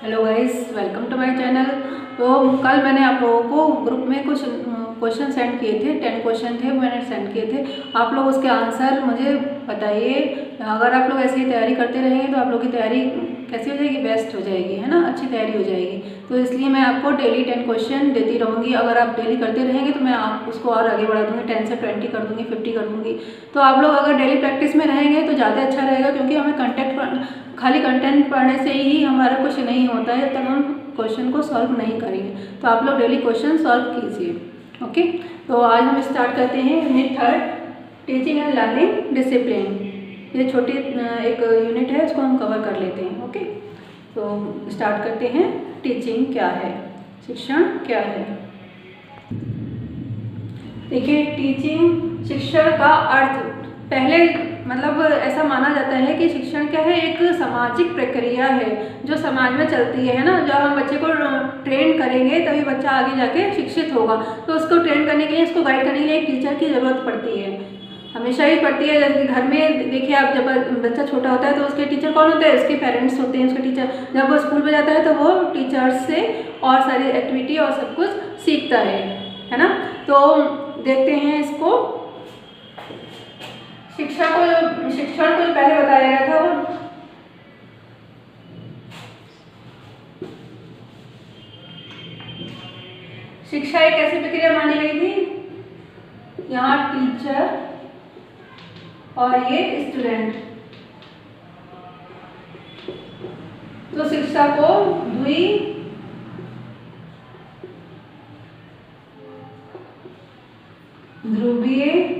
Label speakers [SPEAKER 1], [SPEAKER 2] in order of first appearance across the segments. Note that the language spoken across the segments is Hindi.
[SPEAKER 1] Hello guys, welcome to my channel. तो कल मैंने आप लोगों को ग्रुप में कुछ क्वेश्चन सेंड किए थे, 10 क्वेश्चन थे, मैंने सेंड किए थे। आप लोग उसके आंसर मुझे बताइए। अगर आप लोग ऐसे ही तैयारी करते रहेंगे तो आप लोग की तैयारी कैसी हो जाएगी, बेस्ट हो जाएगी, है ना, अच्छी तैयारी हो जाएगी। तो इसलिए मैं आपको डेली 10 क्वेश्चन देती रहूँगी। अगर आप डेली करते रहेंगे तो मैं आप उसको और आगे बढ़ा दूँगी, 10 से 20 कर दूँगी, 50 कर दूँगी। तो आप लोग अगर डेली प्रैक्टिस में रहेंगे तो ज़्यादा अच्छा रहेगा, क्योंकि हमें खाली कंटेंट पढ़ने से ही हमारा कुछ नहीं होता है, तब हम क्वेश्चन को सॉल्व नहीं करेंगे। तो आप लोग डेली क्वेश्चन सॉल्व कीजिए। ओके, तो आज हम स्टार्ट करते हैं unit 3, teaching and learning discipline. ये छोटी एक यूनिट है, इसको हम कवर कर लेते हैं। ओके, तो स्टार्ट करते हैं। टीचिंग क्या है, शिक्षण क्या है। देखिए, टीचिंग शिक्षण का अर्थ पहले मतलब ऐसा माना जाता है कि शिक्षण क्या है, एक सामाजिक प्रक्रिया है जो समाज में चलती है ना। जब हम बच्चे को ट्रेन करेंगे तभी बच्चा आगे जाके शिक्षित होगा। तो उसको ट्रेन करने के लिए, उसको गाइड करने के लिए एक टीचर की ज़रूरत पड़ती है, हमेशा ही पड़ती है। जैसे घर में देखिए आप, जब बच्चा छोटा होता है तो उसके टीचर कौन होते हैं, उसके पेरेंट्स होते हैं उसके टीचर। जब वो स्कूल में जाता है तो वो टीचर्स से और सारी एक्टिविटी और सब कुछ सीखता है ना। तो देखते हैं इसको। शिक्षण को जो पहले बताया गया था वो शिक्षा एक ऐसी प्रक्रिया मानी गई थी, यहाँ टीचर और ये स्टूडेंट, तो शिक्षा को ध्रुवीय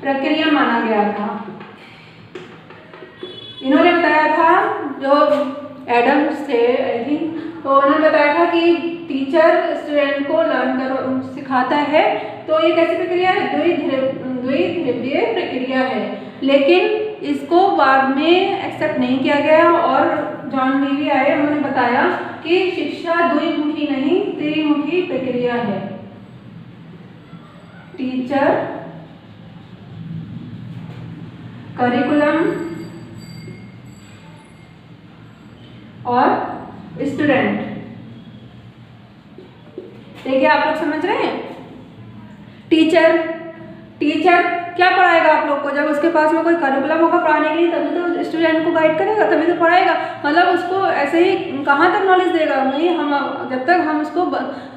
[SPEAKER 1] प्रक्रिया माना गया था। इन्होंने बताया था, जो एडम्स थे आई थिंक, तो उन्होंने बताया था कि टीचर स्टूडेंट को सिखाता है, तो ये कैसी प्रक्रिया है, द्विध्रुवीय प्रक्रिया है। लेकिन इसको बाद में एक्सेप्ट नहीं किया गया और जॉन डीवी आए, उन्होंने बताया कि शिक्षा द्विमुखी नहीं, त्रिमुखी प्रक्रिया है। टीचर, करिकुलम और स्टूडेंट। देखिए, आप लोग समझ रहे हैं। टीचर क्या पढ़ाएगा आप लोग को, जब उसके पास में कोई करिकुलम होगा पढ़ाने के लिए, तभी तो स्टूडेंट को गाइड करेगा, तभी तो पढ़ाएगा। मतलब उसको ऐसे ही कहाँ तक नॉलेज देगा, नहीं हम जब तक हम उसको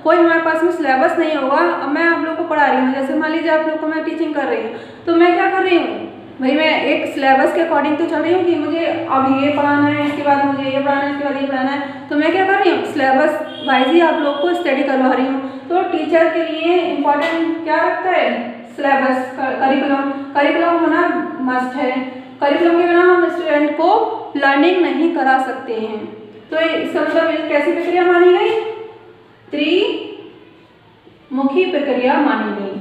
[SPEAKER 1] कोई हमारे पास में सिलेबस नहीं होगा। अब मैं आप लोग को पढ़ा रही हूँ, जैसे मान लीजिए आप लोग को मैं टीचिंग कर रही हूँ, तो मैं क्या कर रही हूँ भाई, मैं एक सिलेबस के अकॉर्डिंग तो चल रही हूँ कि मुझे अब ये पढ़ाना है, इसके बाद मुझे ये पढ़ाना है, इसके बाद ये पढ़ाना है। तो मैं क्या कर रही हूँ, सिलेबस वाइज ही आप लोग को स्टडी करवा रही हूँ। तो टीचर के लिए इम्पोर्टेंट क्या रखता है, सिलेबस, करिकुलम होना मस्ट है। करिकुलम के बिना हम स्टूडेंट को लर्निंग नहीं करा सकते हैं। तो इसका मतलब कैसी प्रक्रिया मानी गई, त्रिमुखी प्रक्रिया मानी गई।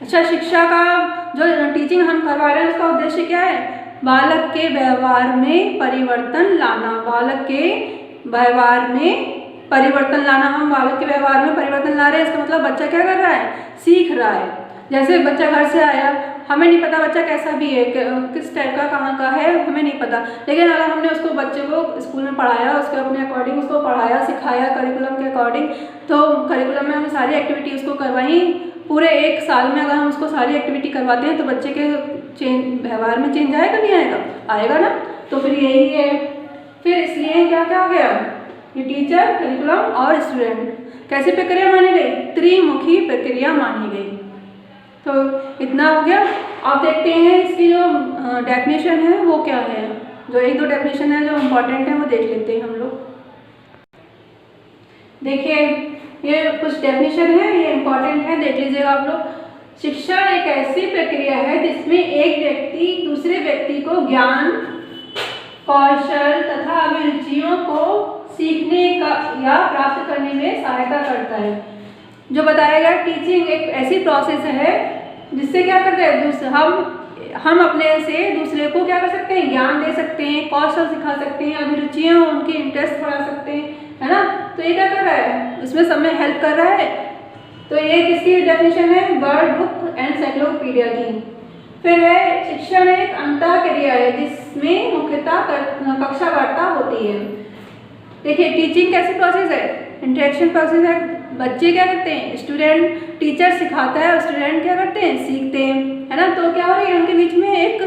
[SPEAKER 1] अच्छा, शिक्षा का जो टीचिंग हम करवा रहे हैं उसका उद्देश्य क्या है, बालक के व्यवहार में परिवर्तन लाना। बालक के व्यवहार में परिवर्तन लाना, हम बालक के व्यवहार में परिवर्तन ला रहे हैं। इसका मतलब बच्चा क्या कर रहा है, सीख रहा है। जैसे बच्चा घर से आया, हमें नहीं पता बच्चा कैसा भी है, किस टाइप का, कहाँ का है, हमें नहीं पता। लेकिन अगर हमने उसको बच्चे को स्कूल में पढ़ाया, उसके अपने अकॉर्डिंग उसको पढ़ाया सिखाया करिकुलम के अकॉर्डिंग, तो करिकुलम में हम सारी एक्टिविटी उसको करवाई। पूरे एक साल में अगर हम उसको सारी एक्टिविटी करवाते हैं तो बच्चे के व्यवहार में चेंज आएगा, नहीं आएगा, आएगा ना। तो फिर यही है। फिर इसलिए क्या क्या हो गया, ये टीचर, करिकुलम और स्टूडेंट कैसी प्रक्रिया मानी गई, त्रिमुखी प्रक्रिया मानी गई। तो इतना हो गया। अब देखते हैं इसकी जो डेफिनेशन है वो क्या है। जो एक दो डेफिनेशन है जो इम्पोर्टेंट है वो देख लेते हैं हम लोग। देखिए, ये कुछ डेफिनेशन है, ये इम्पोर्टेंट है, देख लीजिएगा आप लोग। शिक्षा एक ऐसी प्रक्रिया है जिसमें एक व्यक्ति दूसरे व्यक्ति को ज्ञान, कौशल तथा अभिरुचियों को सीखने का या प्राप्त करने में सहायता करता है। जो बताया गया, टीचिंग एक ऐसी प्रोसेस है जिससे क्या करते हैं, हम अपने से दूसरे को क्या कर सकते हैं, ज्ञान दे सकते हैं, कौशल सिखा सकते हैं, अभिरुचियाँ उनके इंटरेस्ट बढ़ा सकते हैं, है ना। तो ये क्या कर रहा है, इसमें सब में हेल्प कर रहा है। तो ये किसकी डेफिनेशन है, वर्ड बुक एंड एनसाइक्लोपीडिया की। फिर है शिक्षण एक अंतःक्रिया है जिसमें मुख्यतः कक्षा वार्ता होती है। देखिए टीचिंग कैसी प्रोसेस है, इंटरेक्शन प्रोसेस है। बच्चे क्या करते हैं, स्टूडेंट, टीचर सिखाता है और स्टूडेंट क्या करते हैं, सीखते हैं, है ना। तो क्या हो रही है, उनके बीच में एक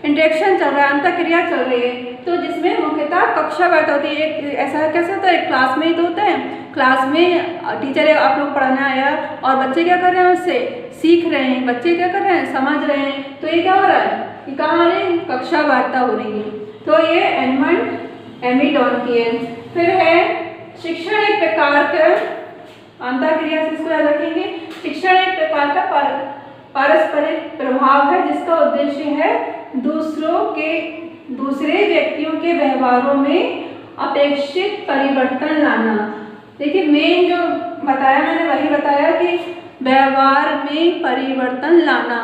[SPEAKER 1] इंटरेक्शन चल रहा है, अंतःक्रिया चल रही है। तो जिसमें मुख्यतः कक्षा वार्ता होती है। एक ऐसा कैसे होता है, क्लास में ही तो होता है। क्लास में टीचर आप लोग पढ़ाना आया और बच्चे क्या कर रहे हैं, उससे सीख रहे हैं, बच्चे क्या कर रहे हैं, समझ रहे हैं। तो ये क्या हो रहा है, ये कहाँ हो रही है, कक्षा वार्ता हो रही है। तो ये एडमंड एमीडॉन की है। फिर है शिक्षण एक प्रकार का अंतःक्रिया से इसको याद रखेंगे। शिक्षण एक प्रकार का पारस्परिक प्रभाव है जिसका उद्देश्य है दूसरे व्यक्तियों के व्यवहारों में अपेक्षित परिवर्तन लाना। देखिए मेन जो बताया मैंने वही बताया कि व्यवहार में परिवर्तन लाना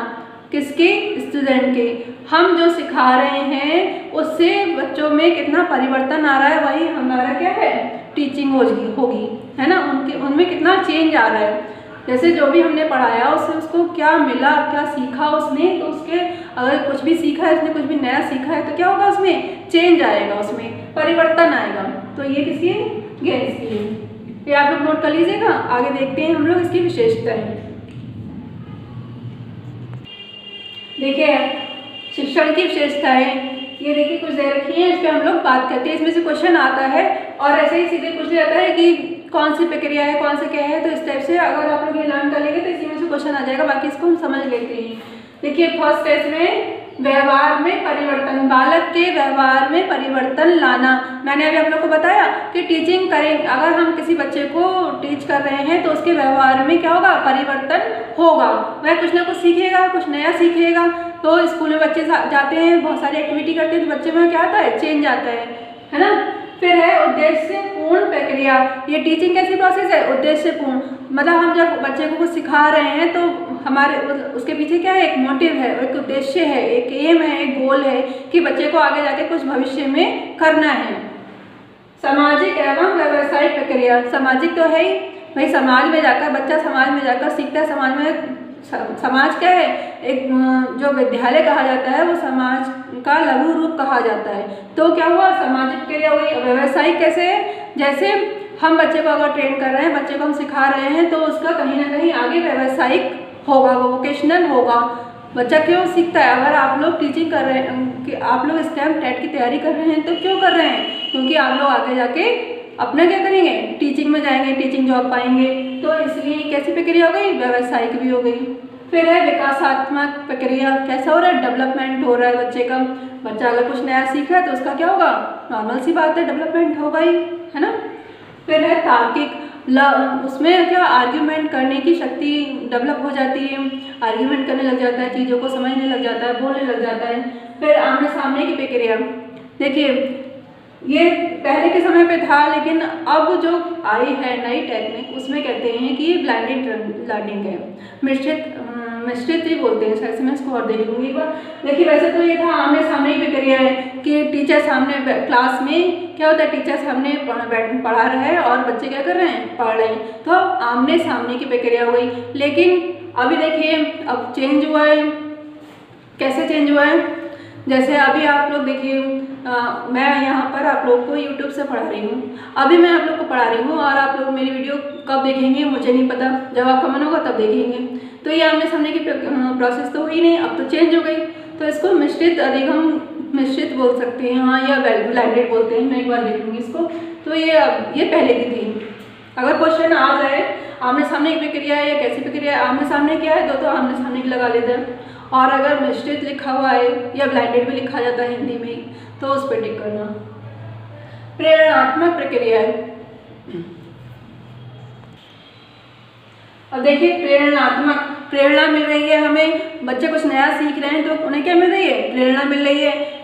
[SPEAKER 1] किसके, स्टूडेंट के। हम जो सिखा रहे हैं उससे बच्चों में कितना परिवर्तन आ रहा है, वही हमारा क्या है, टीचिंग होगी, है ना। उनमें कितना चेंज आ रहा है। जैसे जो भी हमने पढ़ाया उससे उसको क्या मिला, क्या सीखा उसने, तो उसके अगर कुछ भी सीखा है, उसने कुछ भी नया सीखा है तो क्या होगा, उसमें चेंज आएगा, उसमें परिवर्तन आएगा। तो ये किसकी है, गेंस की है। ये आप लोग नोट कर लीजिएगा। आगे देखते हैं हम लोग इसकी विशेषताएं। देखिए शिक्षण की विशेषताएं, ये देखिए कुछ दे रखी है, इस पर हम लोग बात करते हैं। इसमें से क्वेश्चन आता है और ऐसे ही सीधे पूछ जाता है कि कौन सी प्रक्रिया है, कौन से क्या है। तो इस टाइप से अगर आप लोग ये लर्न कर लेंगे तो इसी में से क्वेश्चन आ जाएगा, बाकी इसको हम समझ लेते हैं। देखिए फर्स्ट टेस्ट में व्यवहार में परिवर्तन, बालक के व्यवहार में परिवर्तन लाना। मैंने अभी आप लोग को बताया कि टीचिंग करें, अगर हम किसी बच्चे को टीच कर रहे हैं तो उसके व्यवहार में क्या होगा, परिवर्तन होगा। वह कुछ ना कुछ सीखेगा, कुछ नया सीखेगा। तो स्कूल में बच्चे जाते हैं, बहुत सारी एक्टिविटी करते हैं, तो बच्चे में क्या आता है, चेंज आता है ना। फिर है उद्देश्यपूर्ण प्रक्रिया। ये टीचिंग कैसी प्रोसेस है, उद्देश्यपूर्ण। मतलब हम जब बच्चे को कुछ सिखा रहे हैं तो हमारे उसके पीछे क्या है, एक मोटिव है, एक उद्देश्य है, एक एम है, एक गोल है कि बच्चे को आगे जाके कुछ भविष्य में करना है। सामाजिक एवं व्यावसायिक प्रक्रिया, सामाजिक तो है ही भाई, समाज में जाकर बच्चा समाज में जाकर सीखता है। समाज क्या है, एक जो विद्यालय कहा जाता है वो समाज का लघु रूप कहा जाता है। तो क्या हुआ, सामाजिक प्रक्रिया हुई। व्यवसायिक कैसे है, जैसे हम बच्चे को अगर ट्रेन कर रहे हैं, बच्चे को हम सिखा रहे हैं तो उसका कहीं ना कहीं आगे व्यवसायिक होगा, वो वोकेशनल होगा। बच्चा क्यों सीखता है, अगर आप लोग टीचिंग कर रहे हैं कि आप लोग स्टैम्प टेट की तैयारी कर रहे हैं तो क्यों कर रहे हैं, क्योंकि आप लोग आगे जाके अपना क्या करेंगे, टीचिंग में जाएंगे, टीचिंग जॉब पाएंगे। तो इसलिए कैसी प्रक्रिया हो गई, व्यवसायिक भी हो गई। फिर है विकासात्मक प्रक्रिया, कैसा हो रहा है, डेवलपमेंट हो रहा है बच्चे का। बच्चा अगर कुछ नया सीख रहा है तो उसका क्या होगा, नॉर्मल सी बात है, डेवलपमेंट होगा ही, है ना। फिर है तार्किक, उसमें क्या, आर्ग्यूमेंट करने की शक्ति डेवलप हो जाती है, आर्ग्यूमेंट करने लग जाता है, चीज़ों को समझने लग जाता है, बोलने लग जाता है। फिर आमने सामने की प्रक्रिया, देखिए ये पहले के समय पे था, लेकिन अब जो आई है नई टेक्निक उसमें कहते हैं कि ये ब्लेंडेड लर्निंग है, मिश्रित ही बोलते हैं शायद से। मैं इसको और देख लूँगी एक बार। देखिए वैसे तो ये था आमने सामने की प्रक्रिया है कि टीचर सामने, क्लास में क्या होता है, टीचर सामने पढ़ा रहा है और बच्चे क्या कर रहे हैं, पढ़ रहे हैं, तो आमने सामने की प्रक्रिया हो गई। लेकिन अभी देखिए अब चेंज हुआ है। कैसे चेंज हुआ है, जैसे अभी आप लोग देखिए, मैं यहाँ पर आप लोग को YouTube से पढ़ा रही हूँ। अभी मैं आप लोग को पढ़ा रही हूँ और आप लोग मेरी वीडियो कब देखेंगे मुझे नहीं पता, जब आपका मन होगा तब देखेंगे। तो ये आमने सामने की प्रोसेस तो हुई नहीं, अब तो चेंज हो गई। तो इसको मिश्रित अधिगम, मिश्रित बोल सकते हैं, हाँ, या ब्लेंडेड बोलते हैं। मैं एक बार देख लूँगी इसको। तो ये पहले की थी। अगर क्वेश्चन आ जाए आमने सामने की प्रक्रिया है या कैसी प्रक्रिया है, आमने सामने क्या है तो आमने सामने की लगा लेते हैं। और अगर मिश्रित लिखा हुआ है या ब्लेंडेड भी लिखा जाता है हिंदी में, तो उस पर टिक करना। प्रेरणात्मक प्रक्रिया है। अब देखिए प्रेरणात्मक, प्रेरणा मिल रही है हमें, बच्चे कुछ नया सीख रहे हैं तो उन्हें क्या मिल रही है, प्रेरणा मिल रही है।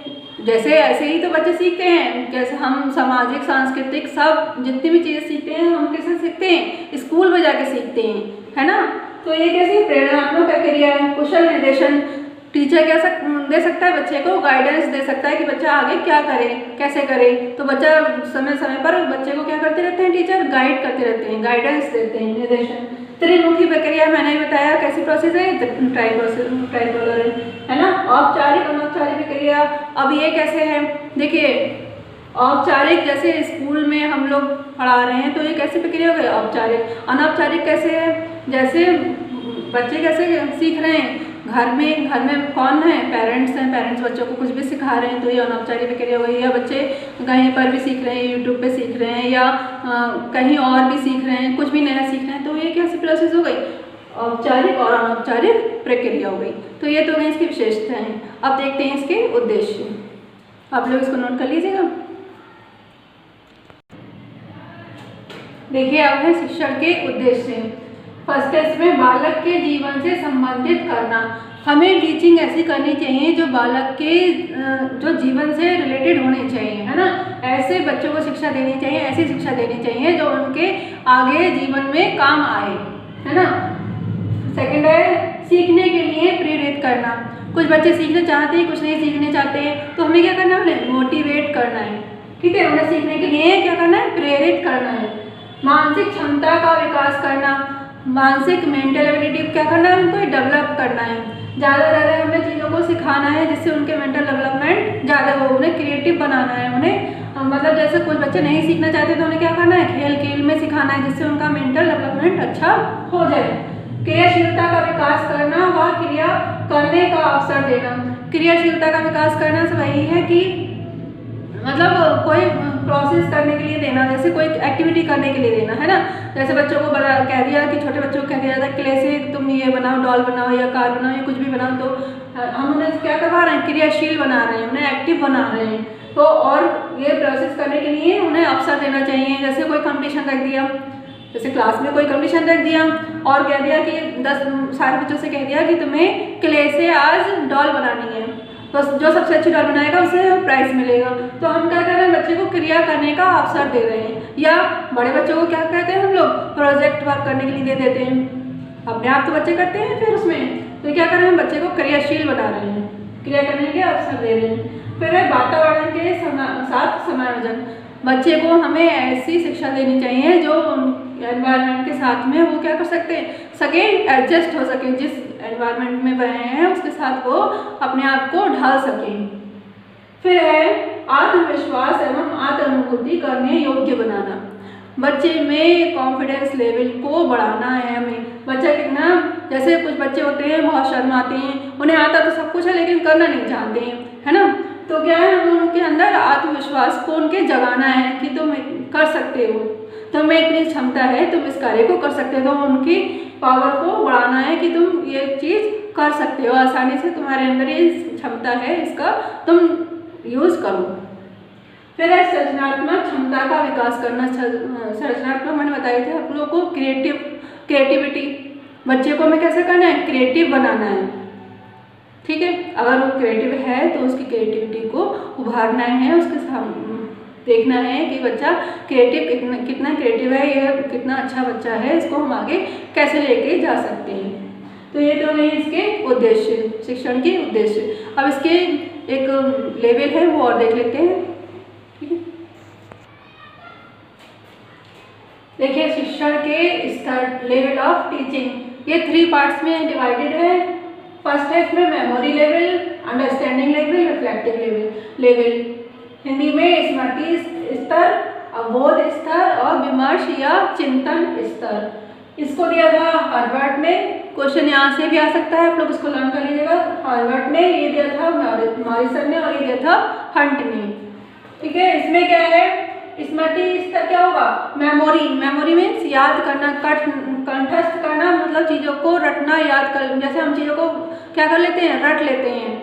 [SPEAKER 1] जैसे ऐसे ही तो बच्चे सीखते हैं, जैसे हम सामाजिक सांस्कृतिक सब जितनी भी चीज़ें सीखते हैं हम कैसे सीखते हैं, स्कूल में जाके सीखते हैं, है ना। तो ये कैसी प्रेरणात्मक प्रक्रिया है। कुशल निर्देशन, टीचर क्या दे सकता है, बच्चे को गाइडेंस दे सकता है कि बच्चा आगे क्या करे, कैसे करे। तो बच्चा समय समय पर बच्चे को क्या करते रहते हैं, टीचर गाइड करते रहते हैं, गाइडेंस देते हैं, निर्देशन। त्रिमुखी प्रक्रिया मैंने ही बताया कैसी प्रोसेस है, ट्राइटोलरेंट है ना। औपचारिक अनौपचारिक प्रक्रिया, अब ये कैसे है देखिए, औपचारिक जैसे स्कूल में हम लोग पढ़ा रहे हैं तो ये कैसी प्रक्रिया हो गई औपचारिक। अनौपचारिक कैसे है, जैसे बच्चे कैसे सीख रहे हैं, घर में कौन है, पेरेंट्स हैं, पेरेंट्स बच्चों को कुछ भी सिखा रहे हैं तो ये अनौपचारिक प्रक्रिया हो गई। या बच्चे कहीं पर भी सीख रहे हैं, यूट्यूब पे सीख रहे हैं या कहीं और भी सीख रहे हैं, कुछ भी नया सीख रहे हैं तो ये कैसी प्रोसेस हो गई, औपचारिक और अनौपचारिक प्रक्रिया हो गई। तो ये तो गई इसकी विशेषताएं। अब देखते हैं इसके उद्देश्य, आप लोग इसको नोट कर लीजिएगा। देखिए अब है शिक्षण के उद्देश्य। फर्स्ट है इसमें बालक के जीवन से संबंधित करना। हमें टीचिंग ऐसी करनी चाहिए जो बालक के जो जीवन से रिलेटेड होनी चाहिए, है ना। ऐसे बच्चों को शिक्षा देनी चाहिए, ऐसी शिक्षा देनी चाहिए जो उनके आगे जीवन में काम आए, है ना। सेकंड है सीखने के लिए प्रेरित करना। कुछ बच्चे सीखना चाहते हैं, कुछ नहीं सीखने चाहते हैं, तो हमें क्या करना है, उन्हें मोटिवेट करना है, ठीक है। उन्हें सीखने के लिए क्या करना है, प्रेरित करना है। मानसिक क्षमता का विकास करना, मानसिक मेंटल एबिलिटी क्या करना है, उनको डेवलप करना है। ज़्यादा से ज़्यादा हमें चीज़ों को सिखाना है जिससे उनके मेंटल डेवलपमेंट ज़्यादा हो, उन्हें क्रिएटिव बनाना है। उन्हें मतलब जैसे कुछ बच्चे नहीं सीखना चाहते तो उन्हें क्या करना है, खेल खेल में सिखाना है जिससे उनका मेंटल डेवलपमेंट अच्छा हो जाए। क्रियाशीलता का विकास करना व क्रिया करने का अवसर देना। क्रियाशीलता का विकास करना से वही है कि मतलब कोई प्रोसेस करने के लिए देना, जैसे कोई एक्टिविटी करने के लिए देना, है ना। जैसे बच्चों को बड़ा कह दिया कि छोटे बच्चों को कह दिया था क्ले से तुम ये बनाओ, डॉल बनाओ या कार बनाओ या कुछ भी बनाओ, तो हम उन्हें क्या करवा रहे हैं, क्रियाशील बना रहे हैं, उन्हें एक्टिव बना रहे हैं। तो और ये प्रोसेस करने के लिए उन्हें अवसर देना चाहिए। जैसे कोई कंपटीशन रख दिया, जैसे क्लास में कोई कंपटीशन रख दिया और कह दिया कि 10 सारे बच्चों से कह दिया कि तुम्हें क्ले से आज डॉल बनानी है, तो जो सबसे अच्छी डॉल बनाएगा उसे प्राइज़ मिलेगा। तो हम क्या कर रहे हैं, बच्चे को क्रिया करने का अवसर दे रहे हैं। या बड़े बच्चों को क्या कहते हैं हम लोग, प्रोजेक्ट वर्क करने के लिए दे देते हैं। अपने आप तो बच्चे करते हैं, फिर उसमें तो क्या कर रहे हैं, बच्चे को क्रियाशील बना रहे हैं, क्रिया करने के अवसर दे रहे हैं। फिर है वातावरण के साथ समायोजन। बच्चे को हमें ऐसी शिक्षा देनी चाहिए जो एनवायरनमेंट के साथ में वो क्या कर सके एडजस्ट हो सके, जिस एनवायरनमेंट में वह हैं उसके साथ वो अपने आप को ढाल सकें। फिर है आत्मविश्वास एवं आत्मानुभूति करने योग्य बनाना। बच्चे में कॉन्फिडेंस लेवल को बढ़ाना है हमें। बच्चा कितना, जैसे कुछ बच्चे होते हैं बहुत शर्माते हैं, उन्हें आता तो सब कुछ है लेकिन करना नहीं चाहते हैं, है ना। तो क्या है, हमें उनके अंदर आत्मविश्वास को उनके जगाना है कि तुम कर सकते हो, तुम्हें इतनी क्षमता है, तुम इस कार्य को कर सकते हो। तो उनकी पावर को बढ़ाना है कि तुम ये चीज़ कर सकते हो, आसानी से तुम्हारे अंदर ये क्षमता है, इसका तुम यूज़ करो। फिर है सृजनात्मक क्षमता का विकास करना। सृजनात्मक मैंने बताए थे आप लोगों को, क्रिएटिविटी। बच्चे को हमें कैसे करना है, क्रिएटिव बनाना है, ठीक है। अगर वो क्रिएटिव है तो उसकी क्रिएटिविटी को उभारना है, उसके सामने देखना है कि बच्चा कितना क्रिएटिव है, यह कितना अच्छा बच्चा है, इसको हम आगे कैसे लेके जा सकते हैं। तो ये तो नहीं इसके उद्देश्य, शिक्षण के उद्देश्य। अब इसके एक लेवल है वो और देख लेते हैं, ठीक है। देखिए शिक्षण के स्तर, लेवल ऑफ टीचिंग, ये 3 पार्ट्स में डिवाइडेड है। फर्स्ट है इसमें memory level, understanding level, reflective level. Hindi में स्मृति स्तर, अवबोध स्तर और विमर्श या चिंतन स्तर। इसको दिया था हार्वर्ड में, क्वेश्चन यहाँ से भी आ सकता है, आप लोग इसको लर्न कर लीजिएगा। हार्वर्ड ने ये दिया था मॉरिसन ने और ये दिया था हंट ने, ठीक है। इसमें क्या है, स्मृति स्तर क्या होगा, मेमोरी मीन्स याद करना, कंठस्थ करना, मतलब चीज़ों को रटना, याद कर। जैसे हम चीज़ों को क्या कर लेते हैं, रट लेते हैं,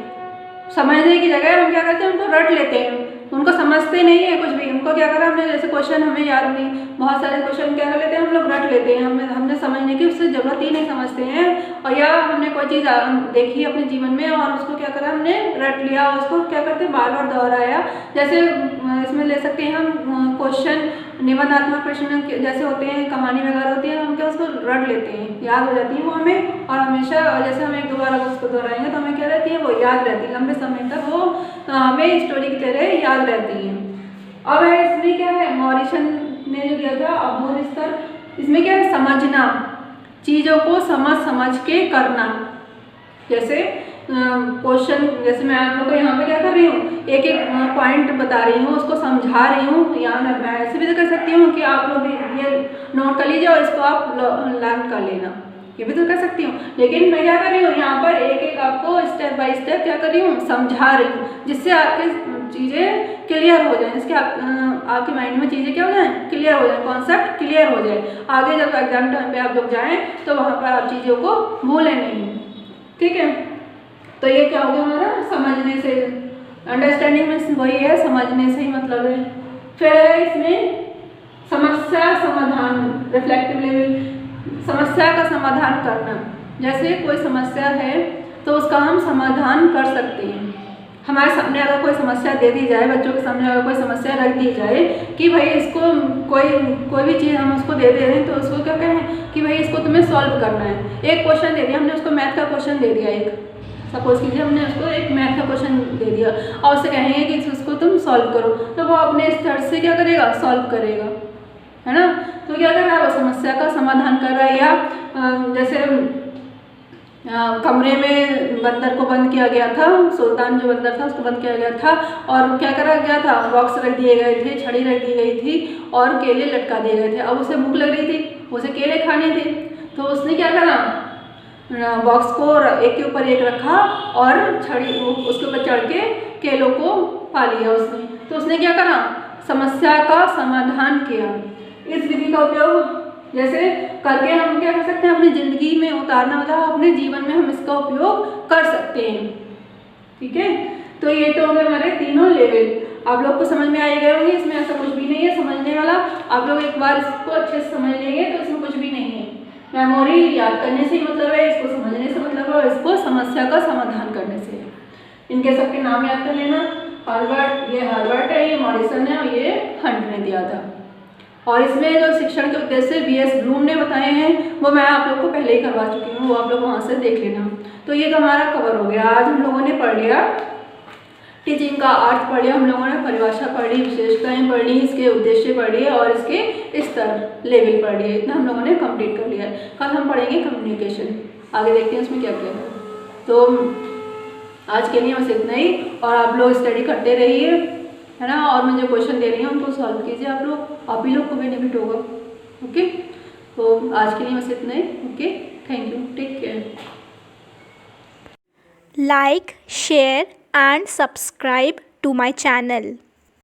[SPEAKER 1] समझने की जगह हम क्या करते हैं, उनको रट लेते हैं, उनको समझते नहीं है कुछ भी। उनको क्या करा हमने, जैसे क्वेश्चन हमें याद नहीं, बहुत सारे क्वेश्चन क्या कर लेते हैं हम लोग, रट लेते हैं, हमने समझने की उससे ज़रूरत ही नहीं समझते हैं। और या हमने कोई चीज़ देखी अपने जीवन में और उसको क्या करा हमने रट लिया, उसको क्या करते हैं बार बार दोहराया। जैसे इसमें ले सकते हैं हम क्वेश्चन, निबंधात्मक प्रश्न जैसे होते हैं, कहानी वगैरह होती है, हम क्या उसको रट लेते हैं, याद हो जाती है वो हमें। और हमेशा जैसे हम एक दो बार उसको दोहराएंगे तो हमें क्या रहती है, वो याद रहती है, लंबे समय तक वो हमें स्टोरी की तरह याद रहती है। अब है इसमें क्या है, मॉरिसन ने जो दिया था अवबोध स्तर, इसमें क्या है, चीज़ों को समझ समझ के करना। जैसे क्वेश्चन, जैसे मैं आप लोग को यहाँ पे क्या कर रही हूँ, एक एक पॉइंट बता रही हूँ, उसको समझा रही हूँ। या मैं ऐसे भी तो कर सकती हूँ कि आप लोग ये नोट कर लीजिए और इसको आप लर्न कर लेना, ये भी तो कर सकती हूँ। लेकिन मैं क्या कर रही हूँ, यहाँ पर एक एक आपको स्टेप बाय स्टेप क्या कर रही हूँ, समझा रही हूँ, जिससे आपके चीज़ें क्लियर हो जाए, जिसके आपके माइंड में चीज़ें क्या हो जाए, क्लियर हो जाए, कॉन्सेप्ट क्लियर हो जाए। आगे जब एग्जाम टाइम पे आप लोग जाएँ तो वहाँ पर आप चीज़ों को भूलें नहीं। ठीक है, तो ये क्या हो गया हमारा समझने से, अंडरस्टैंडिंग में वही है, समझने से ही मतलब है। फिर इसमें समस्या समाधान, रिफ्लेक्टिव लेवल, समस्या का समाधान करना। जैसे कोई समस्या है तो उसका हम समाधान कर सकते हैं। हमारे सामने अगर कोई समस्या दे दी जाए, बच्चों के सामने अगर कोई समस्या रख दी जाए कि भाई इसको कोई भी चीज़ हम उसको दे रहे हैं, तो उसको क्या कहें कि भाई इसको तुम्हें सॉल्व करना है। एक क्वेश्चन दे दिया हमने उसको, मैथ का क्वेश्चन दे दिया, एक सपोज कीजिए हमने उसको एक मैथ का क्वेश्चन दे दिया और उससे कहेंगे कि इसको तुम सॉल्व करो, तो वो अपने स्तर से क्या करेगा, सॉल्व करेगा, है ना। तो क्या कर रहा है, वो समस्या का समाधान कर रहा है। या जैसे कमरे में बंदर को बंद किया गया था, सुल्तान जो बंदर था उसको बंद किया गया था, और क्या करा गया था, बॉक्स रख दिए गए थे, छड़ी रख दी गई थी और केले लटका दिए गए थे। अब उसे भूख लग रही थी, उसे केले खाने थे, तो उसने क्या करा, बॉक्स को एक के ऊपर एक रखा और छड़ी उसके ऊपर चढ़ के केलों को पा लिया उसने। तो उसने क्या करा, समस्या का समाधान किया। इस विधि का उपयोग जैसे करके हम क्या कर सकते हैं, अपनी ज़िंदगी में उतारना, मतलब अपने जीवन में हम इसका उपयोग कर सकते हैं। ठीक है, तो ये तो हो गए हमारे तीनों लेवल। आप लोग को समझ में आ गए होंगे, इसमें ऐसा कुछ भी नहीं है समझने वाला। आप लोग एक बार इसको अच्छे से समझ लेंगे तो इसमें कुछ भी नहीं है। मेमोरी याद करने से ही मतलब है, इसको समझने से मतलब है, और इसको समस्या का समाधान करने से है। इनके सबके नाम याद कर लेना। हर्बर्ट, ये हर्बर्ट है, ये मॉरिसन है और ये हंट ने दिया था। और इसमें जो शिक्षण के उद्देश्य बीएस ब्लूम ने बताए हैं वो मैं आप लोग को पहले ही करवा चुकी हूँ, वो आप लोग वहाँ से देख लेना। तो ये तो हमारा कवर हो गया। आज हम लोगों ने पढ़ लिया टीचिंग का अर्थ, पढ़ लिया हम लोगों ने, परिभाषा पढ़ ली, विशेषताएं पढ़ ली, इसके उद्देश्य पढ़ लिए और इसके स्तर लेवल पढ़ लिए। इतना हम लोगों ने कंप्लीट कर लिया है। कल हम पढ़ेंगे कम्युनिकेशन, आगे देखते हैं उसमें क्या क्या है। तो आज के लिए बस इतना ही, और आप लोग स्टडी करते रहिए, है ना। और मैं जो क्वेश्चन दे रही हूँ उनको सॉल्व कीजिए आप लोग, आप ही लोग को बेनिफिट होगा। ओके, तो आज के लिए बस इतना ही। Okay, thank you, take care.
[SPEAKER 2] Like, share and subscribe to my channel.